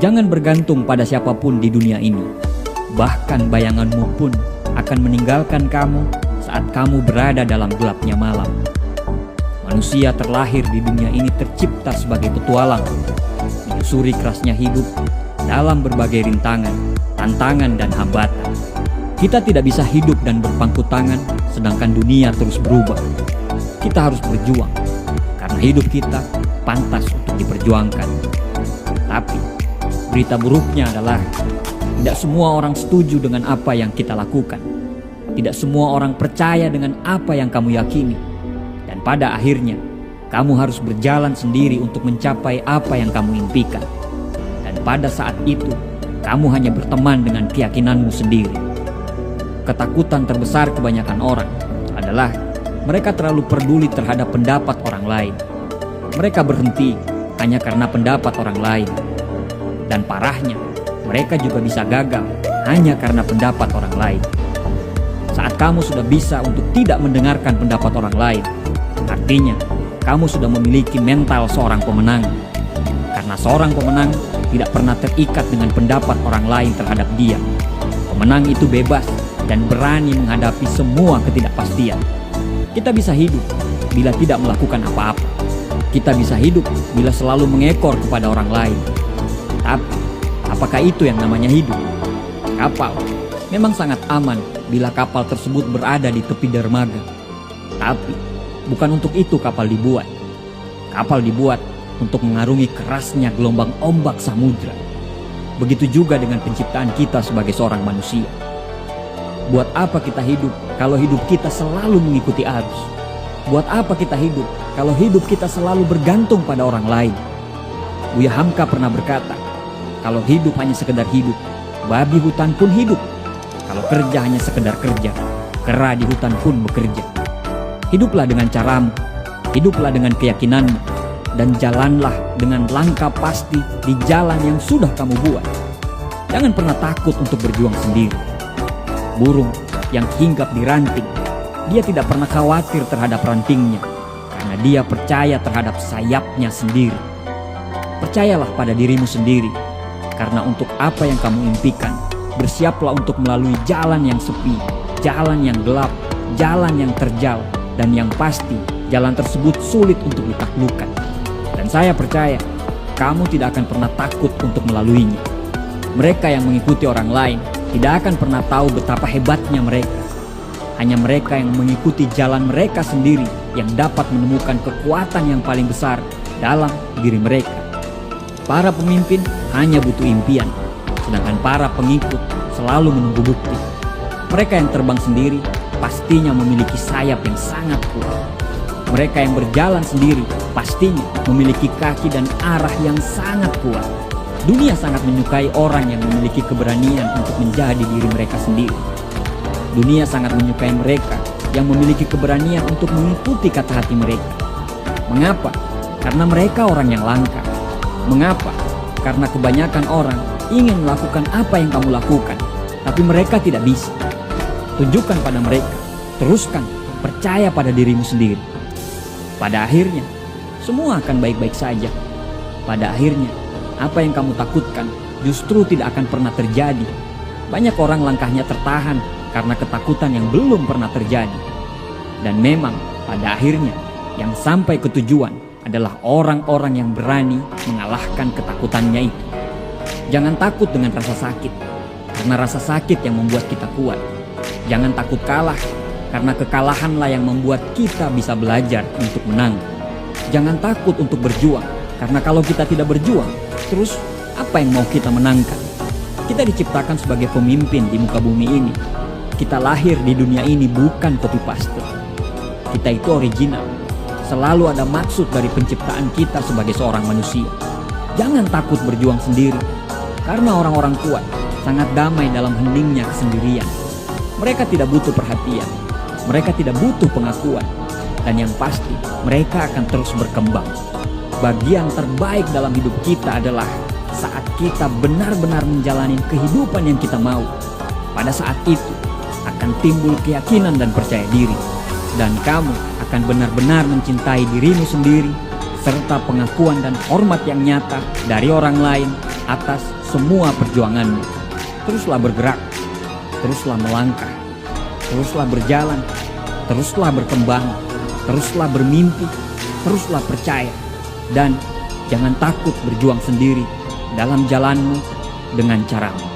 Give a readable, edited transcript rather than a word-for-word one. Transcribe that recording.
Jangan bergantung pada siapapun di dunia ini. Bahkan bayanganmu pun akan meninggalkan kamu saat kamu berada dalam gelapnya malam. Manusia terlahir di dunia ini tercipta sebagai petualang, menyusuri kerasnya hidup dalam berbagai rintangan, tantangan, dan hambatan. Kita tidak bisa hidup dan berpangku tangan sedangkan dunia terus berubah. Kita harus berjuang, karena hidup kita pantas untuk diperjuangkan. Tapi berita buruknya adalah tidak semua orang setuju dengan apa yang kita lakukan. Tidak semua orang percaya dengan apa yang kamu yakini. Dan pada akhirnya, kamu harus berjalan sendiri untuk mencapai apa yang kamu impikan. Dan pada saat itu, kamu hanya berteman dengan keyakinanmu sendiri. Ketakutan terbesar kebanyakan orang adalah mereka terlalu peduli terhadap pendapat orang lain. Mereka berhenti hanya karena pendapat orang lain. Dan parahnya, mereka juga bisa gagal hanya karena pendapat orang lain. Saat kamu sudah bisa untuk tidak mendengarkan pendapat orang lain, artinya kamu sudah memiliki mental seorang pemenang. Karena seorang pemenang tidak pernah terikat dengan pendapat orang lain terhadap dia. Pemenang itu bebas dan berani menghadapi semua ketidakpastian. Kita bisa hidup bila tidak melakukan apa-apa. Kita bisa hidup bila selalu mengekor kepada orang lain. Tapi, apakah itu yang namanya hidup? Kapal memang sangat aman bila kapal tersebut berada di tepi dermaga. Tapi, bukan untuk itu kapal dibuat. Kapal dibuat untuk mengarungi kerasnya gelombang ombak samudra. Begitu juga dengan penciptaan kita sebagai seorang manusia. Buat apa kita hidup kalau hidup kita selalu mengikuti arus? Buat apa kita hidup kalau hidup kita selalu bergantung pada orang lain? Buya Hamka pernah berkata, kalau hidup hanya sekedar hidup, babi hutan pun hidup. Kalau kerja hanya sekedar kerja, kera di hutan pun bekerja. Hiduplah dengan caramu, hiduplah dengan keyakinanmu, dan jalanlah dengan langkah pasti di jalan yang sudah kamu buat. Jangan pernah takut untuk berjuang sendiri. Burung yang hinggap di ranting, dia tidak pernah khawatir terhadap rantingnya, karena dia percaya terhadap sayapnya sendiri. Percayalah pada dirimu sendiri, karena untuk apa yang kamu impikan, bersiaplah untuk melalui jalan yang sepi, jalan yang gelap, jalan yang terjal, dan yang pasti jalan tersebut sulit untuk ditaklukkan. Dan saya percaya, kamu tidak akan pernah takut untuk melaluinya. Mereka yang mengikuti orang lain tidak akan pernah tahu betapa hebatnya mereka. Hanya mereka yang mengikuti jalan mereka sendiri yang dapat menemukan kekuatan yang paling besar dalam diri mereka. Para pemimpin hanya butuh impian, sedangkan para pengikut selalu menunggu bukti. Mereka yang terbang sendiri pastinya memiliki sayap yang sangat kuat. Mereka yang berjalan sendiri pastinya memiliki kaki dan arah yang sangat kuat. Dunia sangat menyukai orang yang memiliki keberanian untuk menjadi diri mereka sendiri. Dunia sangat menyukai mereka yang memiliki keberanian untuk mengikuti kata hati mereka. Mengapa? Karena mereka orang yang langka. Mengapa? Karena kebanyakan orang ingin melakukan apa yang kamu lakukan, tapi mereka tidak bisa. Tunjukkan pada mereka, teruskan, percaya pada dirimu sendiri. Pada akhirnya, semua akan baik-baik saja. Pada akhirnya, apa yang kamu takutkan justru tidak akan pernah terjadi. Banyak orang langkahnya tertahan karena ketakutan yang belum pernah terjadi. Dan memang pada akhirnya yang sampai ke tujuan adalah orang-orang yang berani mengalahkan ketakutannya itu. Jangan takut dengan rasa sakit, karena rasa sakit yang membuat kita kuat. Jangan takut kalah, karena kekalahanlah yang membuat kita bisa belajar untuk menang. Jangan takut untuk berjuang, karena kalau kita tidak berjuang, terus apa yang mau kita menangkan? Kita diciptakan sebagai pemimpin di muka bumi ini. Kita lahir di dunia ini bukan copy paste. Kita itu original. Selalu ada maksud dari penciptaan kita sebagai seorang manusia. Jangan takut berjuang sendiri, karena orang-orang kuat sangat damai dalam heningnya kesendirian. Mereka tidak butuh perhatian, mereka tidak butuh pengakuan, dan yang pasti mereka akan terus berkembang. Bagian terbaik dalam hidup kita adalah saat kita benar-benar menjalani kehidupan yang kita mau. Pada saat itu akan timbul keyakinan dan percaya diri, dan kamu akan benar-benar mencintai dirimu sendiri, serta pengakuan dan hormat yang nyata dari orang lain atas semua perjuanganmu. Teruslah bergerak, teruslah melangkah, teruslah berjalan, teruslah berkembang, teruslah bermimpi, teruslah percaya. Dan jangan takut berjuang sendiri dalam jalanmu dengan caramu.